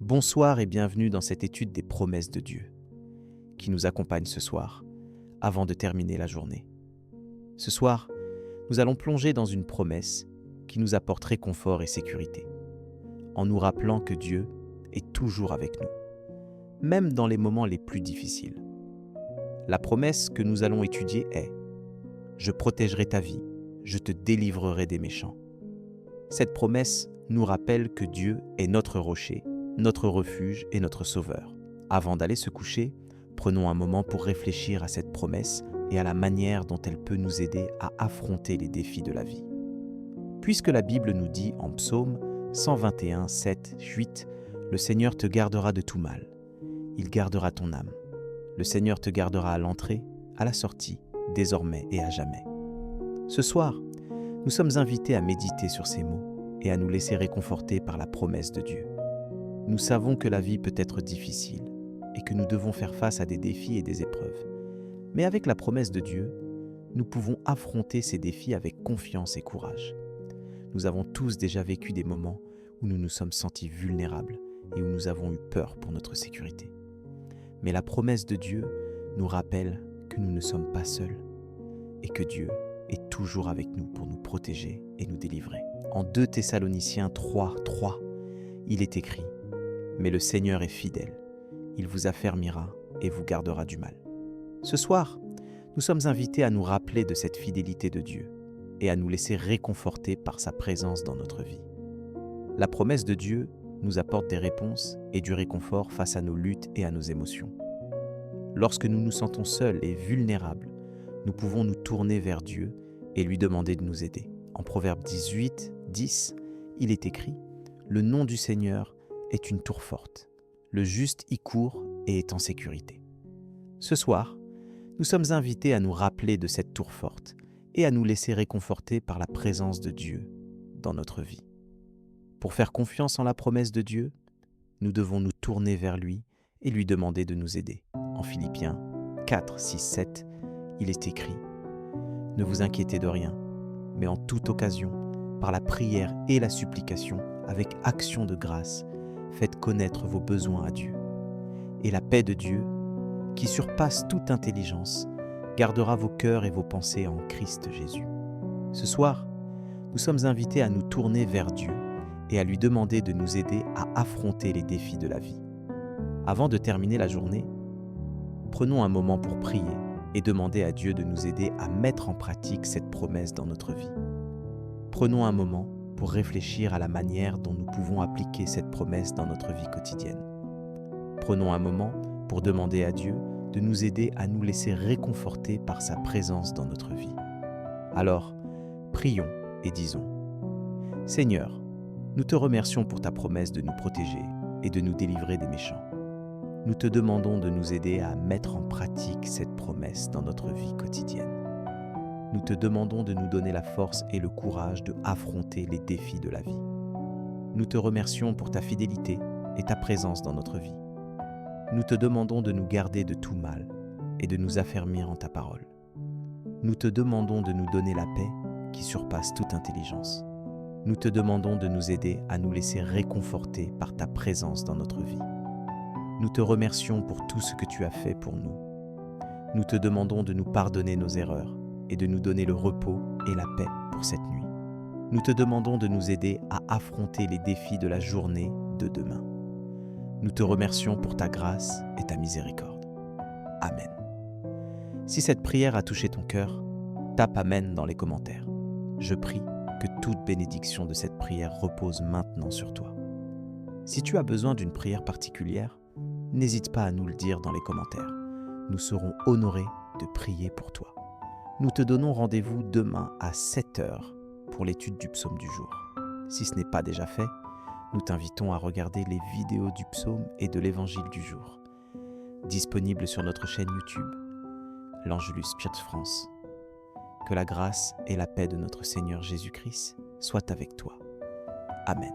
Bonsoir et bienvenue dans cette étude des promesses de Dieu, qui nous accompagne ce soir, avant de terminer la journée. Ce soir, nous allons plonger dans une promesse qui nous apporte réconfort et sécurité, en nous rappelant que Dieu est toujours avec nous, même dans les moments les plus difficiles. La promesse que nous allons étudier est « Je protégerai ta vie, je te délivrerai des méchants ». Cette promesse nous rappelle que Dieu est notre rocher, notre refuge et notre sauveur. Avant d'aller se coucher, prenons un moment pour réfléchir à cette promesse et à la manière dont elle peut nous aider à affronter les défis de la vie. Puisque la Bible nous dit en Psaume 121, 7, 8, « Le Seigneur te gardera de tout mal. Il gardera ton âme. Le Seigneur te gardera à l'entrée, à la sortie, désormais et à jamais. » Ce soir, nous sommes invités à méditer sur ces mots et à nous laisser réconforter par la promesse de Dieu. Nous savons que la vie peut être difficile et que nous devons faire face à des défis et des épreuves. Mais avec la promesse de Dieu, nous pouvons affronter ces défis avec confiance et courage. Nous avons tous déjà vécu des moments où nous nous sommes sentis vulnérables et où nous avons eu peur pour notre sécurité. Mais la promesse de Dieu nous rappelle que nous ne sommes pas seuls et que Dieu est toujours avec nous pour nous protéger et nous délivrer. En 2 Thessaloniciens 3, 3, il est écrit « Mais le Seigneur est fidèle, il vous affermira et vous gardera du mal. » Ce soir, nous sommes invités à nous rappeler de cette fidélité de Dieu et à nous laisser réconforter par sa présence dans notre vie. La promesse de Dieu nous apporte des réponses et du réconfort face à nos luttes et à nos émotions. Lorsque nous nous sentons seuls et vulnérables, nous pouvons nous tourner vers Dieu et lui demander de nous aider. En Proverbe 18, 10, il est écrit « Le nom du Seigneur est une tour forte. Le juste y court et est en sécurité. » Ce soir, nous sommes invités à nous rappeler de cette tour forte et à nous laisser réconforter par la présence de Dieu dans notre vie. Pour faire confiance en la promesse de Dieu, nous devons nous tourner vers lui et lui demander de nous aider. En Philippiens 4, 6, 7, il est écrit « Ne vous inquiétez de rien, mais en toute occasion, par la prière et la supplication, avec action de grâce, faites connaître vos besoins à Dieu. Et la paix de Dieu, qui surpasse toute intelligence, gardera vos cœurs et vos pensées en Christ Jésus. » Ce soir, nous sommes invités à nous tourner vers Dieu et à lui demander de nous aider à affronter les défis de la vie. Avant de terminer la journée, prenons un moment pour prier et demander à Dieu de nous aider à mettre en pratique cette promesse dans notre vie. Prenons un moment pour réfléchir à la manière dont nous pouvons appliquer cette promesse dans notre vie quotidienne. Prenons un moment pour demander à Dieu de nous aider à nous laisser réconforter par sa présence dans notre vie. Alors, prions et disons « Seigneur, nous te remercions pour ta promesse de nous protéger et de nous délivrer des méchants. Nous te demandons de nous aider à mettre en pratique cette promesse dans notre vie quotidienne. Nous te demandons de nous donner la force et le courage de affronter les défis de la vie. Nous te remercions pour ta fidélité et ta présence dans notre vie. Nous te demandons de nous garder de tout mal et de nous affermir en ta parole. Nous te demandons de nous donner la paix qui surpasse toute intelligence. Nous te demandons de nous aider à nous laisser réconforter par ta présence dans notre vie. Nous te remercions pour tout ce que tu as fait pour nous. Nous te demandons de nous pardonner nos erreurs et de nous donner le repos et la paix pour cette nuit. Nous te demandons de nous aider à affronter les défis de la journée de demain. Nous te remercions pour ta grâce et ta miséricorde. Amen. Si cette prière a touché ton cœur, tape Amen dans les commentaires. Je prie que toute bénédiction de cette prière repose maintenant sur toi. Si tu as besoin d'une prière particulière, n'hésite pas à nous le dire dans les commentaires. Nous serons honorés de prier pour toi. Nous te donnons rendez-vous demain à 7h pour l'étude du psaume du jour. Si ce n'est pas déjà fait, nous t'invitons à regarder les vidéos du psaume et de l'évangile du jour, disponibles sur notre chaîne YouTube, l'Angelus Church France. Que la grâce et la paix de notre Seigneur Jésus-Christ soient avec toi. Amen.